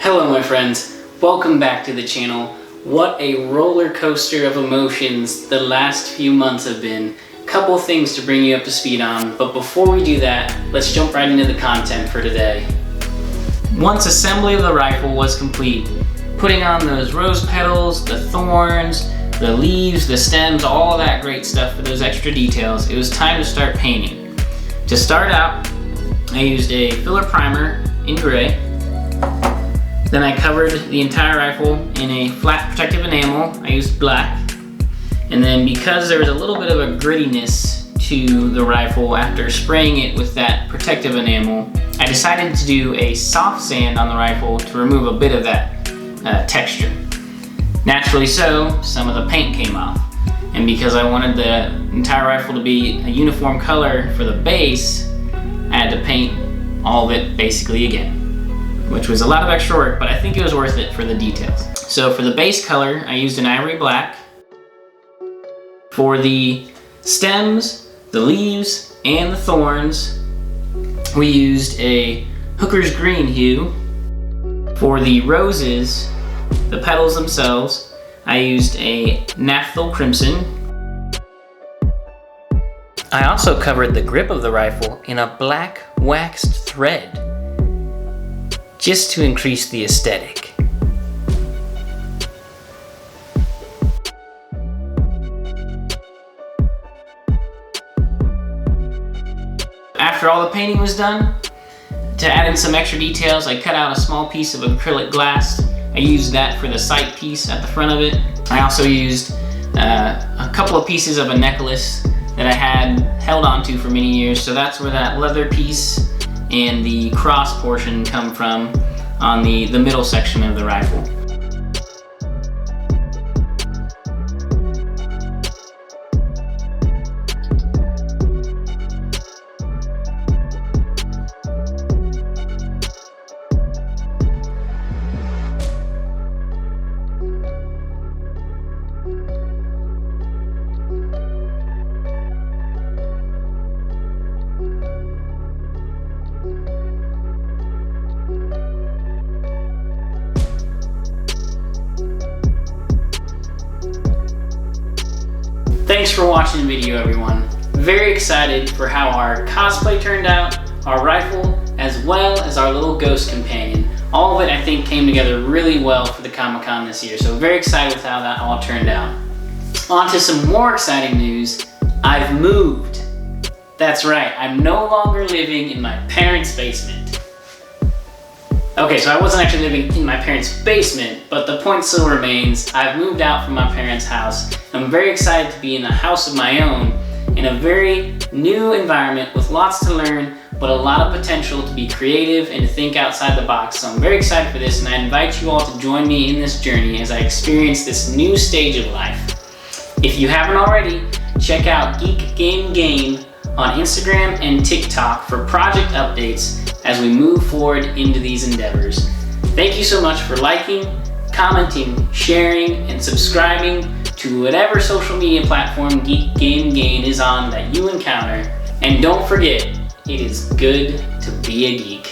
Hello my friends, welcome back to the channel. What a roller coaster of emotions the last few months have been. Couple things to bring you up to speed on, but before we do that, let's jump right into the content for today. Once assembly of the rifle was complete, putting on those rose petals, the thorns, the leaves, the stems, all that great stuff for those extra details, it was time to start painting. To start out, I used a filler primer in gray. Then I covered the entire rifle in a flat protective enamel. I used black. And then because there was a little bit of a grittiness to the rifle after spraying it with that protective enamel, I decided to do a soft sand on the rifle to remove a bit of that texture. Naturally so, some of the paint came off. And because I wanted the entire rifle to be a uniform color for the base, I had to paint all of it basically again, which was a lot of extra work, but I think it was worth it for the details. So for the base color, I used an ivory black. For the stems, the leaves, and the thorns, we used a hooker's green hue. For the roses, the petals themselves, I used a naphthol crimson. I also covered the grip of the rifle in a black waxed thread, just to increase the aesthetic. After all the painting was done, to add in some extra details, I cut out a small piece of acrylic glass. I used that for the sight piece at the front of it. I also used a couple of pieces of a necklace that I had held onto for many years, so that's where that leather piece and the cross portion come from on the middle section of the rifle. Thanks for watching the video, everyone. Very excited for how our cosplay turned out, our rifle, as well as our little ghost companion. All of it, I think, came together really well for the Comic-Con this year, so very excited with how that all turned out. On to some more exciting news. I've moved. That's right, I'm no longer living in my parents' basement. Okay, so I wasn't actually living in my parents' basement, but the point still remains. I've moved out from my parents' house. I'm very excited to be in a house of my own, in a very new environment with lots to learn, but a lot of potential to be creative and to think outside the box. So I'm very excited for this, and I invite you all to join me in this journey as I experience this new stage of life. If you haven't already, check out Geek Game Game on Instagram and TikTok for project updates as we move forward into these endeavors. Thank you so much for liking, commenting, sharing, and subscribing to whatever social media platform Geek Game Gain is on that you encounter. And don't forget, it is good to be a geek.